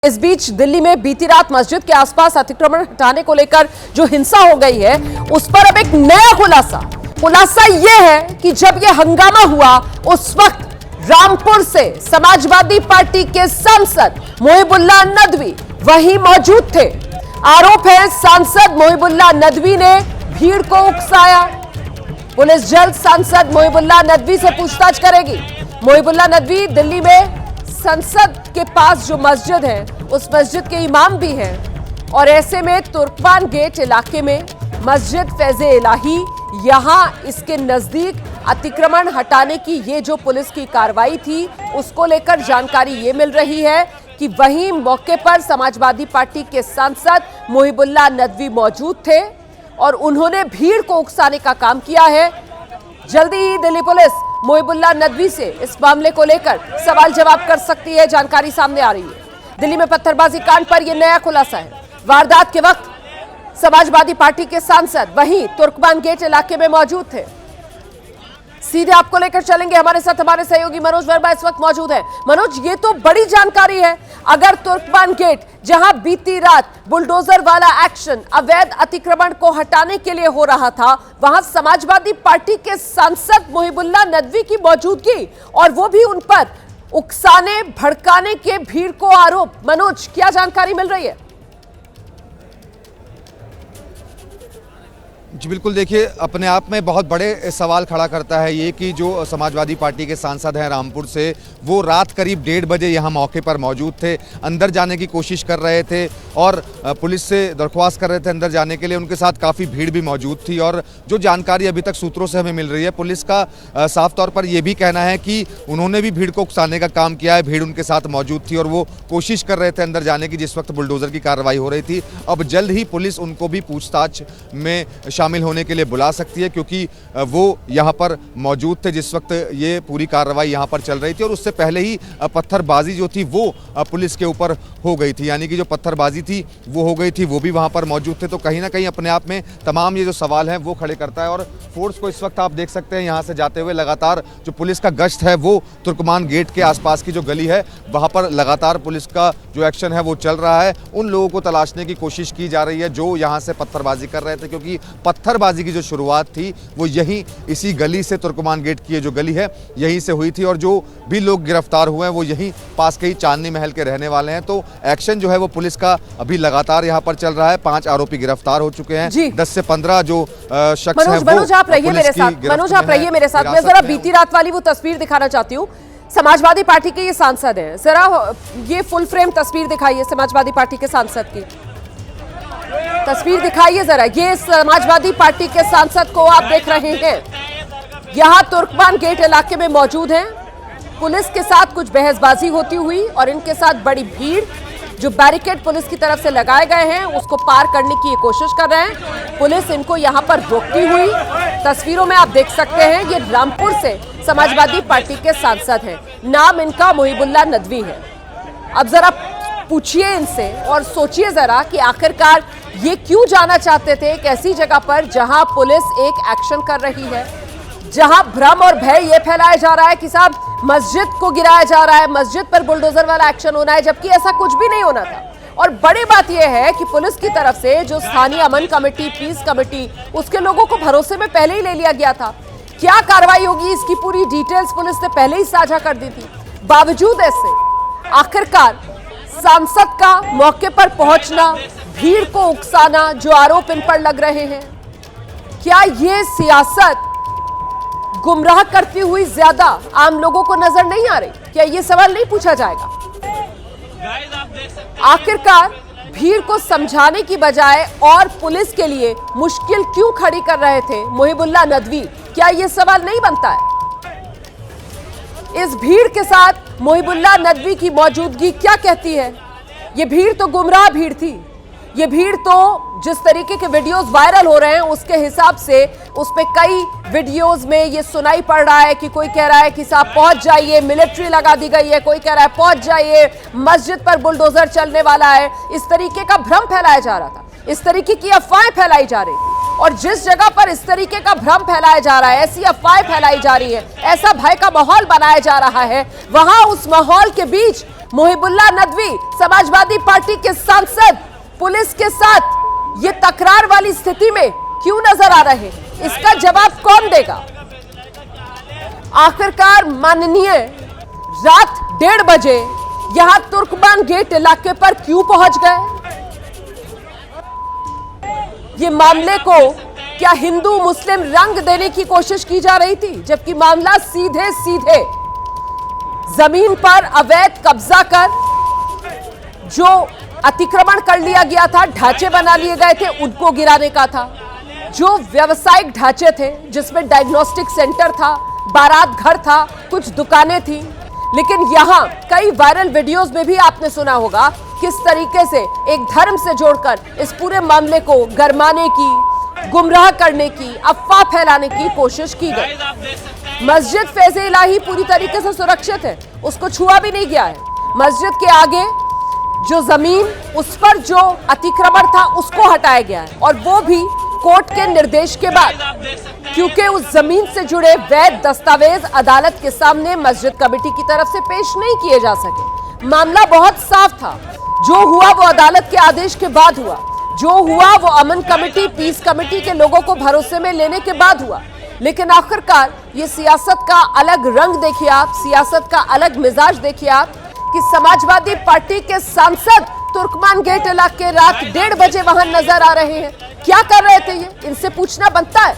इस बीच दिल्ली में बीती रात मस्जिद के आसपास अतिक्रमण हटाने को लेकर जो हिंसा हो गई है उस पर अब एक नया खुलासा यह है कि जब यह हंगामा हुआ उस वक्त रामपुर से समाजवादी पार्टी के सांसद मोहिबुल्लाह नदवी वहीं मौजूद थे। आरोप है सांसद मोहिबुल्लाह नदवी ने भीड़ को उकसाया। पुलिस जल्द सांसद मोहिबुल्लाह नदवी से पूछताछ करेगी। मोहिबुल्लाह नदवी दिल्ली में संसद के पास जो मस्जिद है उस मस्जिद के इमाम भी हैं और ऐसे में तुर्कमान गेट इलाके में मस्जिद फैज़े इलाही यहां इसके नजदीक अतिक्रमण हटाने की ये जो पुलिस की कार्रवाई थी उसको लेकर जानकारी ये मिल रही है कि वहीं मौके पर समाजवादी पार्टी के सांसद मोहिबुल्लाह नदवी मौजूद थे और उन्होंने भीड़ को उकसाने का काम किया है। जल्दी ही दिल्ली पुलिस मोहिबुल्लाह नदवी से इस मामले को लेकर सवाल जवाब कर सकती है, जानकारी सामने आ रही है। दिल्ली में पत्थरबाजी कांड पर यह नया खुलासा है। वारदात के वक्त समाजवादी पार्टी के सांसद वहीं तुर्कमान गेट इलाके में मौजूद थे। सीधे आपको लेकर चलेंगे, हमारे साथ हमारे सहयोगी मनोज वर्मा इस वक्त मौजूद है। मनोज, ये तो बड़ी जानकारी है। अगर तुर्कमान गेट जहां बीती रात बुलडोजर वाला एक्शन अवैध अतिक्रमण को हटाने के लिए हो रहा था, वहां समाजवादी पार्टी के सांसद मोहिबुल्लाह नदवी की मौजूदगी और वो भी उन पर उकसाने भड़काने के भीड़ को आरोप। मनोज, क्या जानकारी मिल रही है? जी बिल्कुल, देखिए अपने आप में बहुत बड़े सवाल खड़ा करता है ये कि जो समाजवादी पार्टी के सांसद हैं रामपुर से, वो रात करीब 1:30 बजे यहाँ मौके पर मौजूद थे, अंदर जाने की कोशिश कर रहे थे और पुलिस से दरख्वास्त कर रहे थे अंदर जाने के लिए। उनके साथ काफ़ी भीड़ भी मौजूद थी और जो जानकारी अभी तक सूत्रों से हमें मिल रही है, पुलिस का साफ तौर पर यह भी कहना है कि उन्होंने भी भीड़ को उकसाने का काम किया है। भीड़ उनके साथ मौजूद थी और वो कोशिश कर रहे थे अंदर जाने की जिस वक्त बुलडोजर की कार्रवाई हो रही थी। अब जल्द ही पुलिस उनको भी पूछताछ में शामिल होने के लिए बुला सकती है क्योंकि वो यहाँ पर मौजूद थे जिस वक्त ये पूरी कार्रवाई यहाँ पर चल रही थी और उससे पहले ही पत्थरबाजी जो थी वो पुलिस के ऊपर हो गई थी, यानी कि जो पत्थरबाजी थी वो हो गई थी, वो भी वहाँ पर मौजूद थे। तो कहीं ना कहीं अपने आप में तमाम ये जो सवाल हैं वो खड़े करता है और फोर्स को इस वक्त आप देख सकते हैं यहाँ से जाते हुए लगातार जो पुलिस का गश्त है वो तुर्कमान गेट के आसपास की जो गली है वहाँ पर लगातार पुलिस का जो एक्शन है वो चल रहा है। उन लोगों को तलाशने की कोशिश की जा रही है जो यहाँ से पत्थरबाजी कर रहे थे, क्योंकि पत्थरबाजी की जो शुरुआत थी वो यहीं इसी गली से, तुर्कमान गेट की ये जो गली है यहीं से हुई थी और जो भी लोग गिरफ्तार हुए हैं वो यहीं पास के ही चांदनी महल के रहने वाले हैं। तो एक्शन जो है वो पुलिस का अभी लगातार यहाँ पर चल रहा है। 5 आरोपी गिरफ्तार हो चुके हैं, 10 से 15 जो शख्स हैं। मनोज, आप रहिए मेरे साथ। मैं जरा बीती रात वाली वो तस्वीर दिखाना चाहती हूँ। समाजवादी पार्टी के ये सांसद हैं, जरा ये फुल फ्रेम तस्वीर दिखाइए समाजवादी पार्टी के सांसद की। तस्वीर दिखाइए जरा, ये समाजवादी पार्टी के सांसद को आप देख रहे हैं, यहां तुर्कमान गेट इलाके में मौजूद हैं। पुलिस के साथ कुछ बहसबाजी होती हुई और इनके साथ बड़ी भीड़, जो बैरिकेड पुलिस की तरफ से लगाए गए हैं उसको पार करने की ये कोशिश कर रहे हैं। पुलिस इनको यहां पर रोकती हुई तस्वीरों में आप देख सकते हैं। ये रामपुर से समाजवादी पार्टी के सांसद हैं, नाम इनका मोहिबुल्लाह नदवी है। अब जरा पूछिए इनसे और सोचिए जरा कि आखिरकार ये क्यों जाना चाहते थे एक ऐसी जगह पर जहां पुलिस एक एक्शन कर रही है, जहां भ्रम और भय ये फैलाया जा रहा है कि साहब मस्जिद को गिराया जा रहा है, मस्जिद पर बुलडोजर वाला एक्शन होना है, जबकि ऐसा कुछ भी नहीं होना था। और बड़ी बात यह है कि पुलिस की तरफ से जो स्थानीय अमन कमेटी, पीस कमेटी, उसके लोगों को भरोसे में पहले ही ले लिया गया था। क्या कार्रवाई होगी इसकी पूरी डिटेल्स पुलिस ने पहले ही साझा कर दी थी। बावजूद ऐसे आखिरकार सांसद का मौके पर पहुंचना, भीड़ को उकसाना, जो आरोप इन पर लग रहे हैं, क्या ये सियासत गुमराह करती हुई ज्यादा आम लोगों को नजर नहीं आ रही? क्या ये सवाल नहीं पूछा जाएगा? आखिरकार भीड़ को समझाने की बजाय और पुलिस के लिए मुश्किल क्यों खड़ी कर रहे थे मोहिबुल्लाह नदवी? क्या ये सवाल नहीं बनता है? इस भीड़ के साथ मोहिबुल्लाह नदवी की मौजूदगी क्या कहती है? ये भीड़ तो गुमराह भीड़ थी। ये भीड़ तो जिस तरीके के वीडियोस वायरल हो रहे हैं उसके हिसाब से उस पे कई वीडियोस में ये सुनाई पड़ रहा है कि कोई कह रहा है कि साहब पहुंच जाइए, मिलिट्री लगा दी गई है, कोई कह रहा है पहुंच जाइए, मस्जिद पर बुलडोजर चलने वाला है। इस तरीके का भ्रम फैलाया जा रहा था, इस तरीके की अफवाहें फैलाई जा रही थी और जिस जगह पर इस तरीके का भ्रम फैलाया जा रहा है, ऐसी अफवाहें फैलाई जा रही है, ऐसा भय का माहौल बनाया जा रहा है, वहां उस माहौल के बीच मुहिबुल्लाह नदवी समाजवादी पार्टी के सांसद पुलिस के साथ ये तकरार वाली स्थिति में क्यों नजर आ रहे हैं, इसका जवाब कौन देगा। आखिरकार माननीय रात 1:30 बजे यहां तुर्कमान गेट इलाके पर क्यों पहुंच गए। ये मामले को क्या हिंदू मुस्लिम रंग देने की कोशिश की जा रही थी, जबकि मामला सीधे सीधे जमीन पर अवैध कब्जा कर जो अतिक्रमण कर लिया गया था, ढांचे बना लिए गए थे, उनको गिराने का था। जो व्यावसायिक ढांचे थे जिसमें डायग्नोस्टिक सेंटर था, बारात घर था, कुछ दुकानें थी, लेकिन यहां कई वायरल वीडियोस में भी आपने सुना होगा किस तरीके से एक धर्म से जोड़कर इस पूरे मामले को गरमाने की, गुमराह करने की, अफवाह फैलाने की कोशिश की गई। मस्जिद फैज़े इलाही पूरी तरीके से सुरक्षित है, उसको छुआ भी नहीं गया है। मस्जिद के आगे जो जमीन, उस पर जो अतिक्रमण था उसको हटाया गया है, और वो भी कोर्ट के निर्देश के बाद, क्योंकि उस जमीन से जुड़े वैध दस्तावेज अदालत के सामने मस्जिद कमेटी की तरफ से पेश नहीं किए जा सके। मामला बहुत साफ था, जो हुआ वो अदालत के आदेश के बाद हुआ, जो हुआ वो अमन कमेटी, पीस कमेटी के लोगों को भरोसे में लेने के बाद हुआ। लेकिन आखिरकार ये सियासत का अलग रंग देखिए आप, सियासत का अलग मिजाज देखिए आप, कि समाजवादी पार्टी के सांसद तुर्कमान गेट इलाके रात 1:30 बजे वहां नजर आ रहे हैं। क्या कर रहे थे ये, इनसे पूछना बनता है।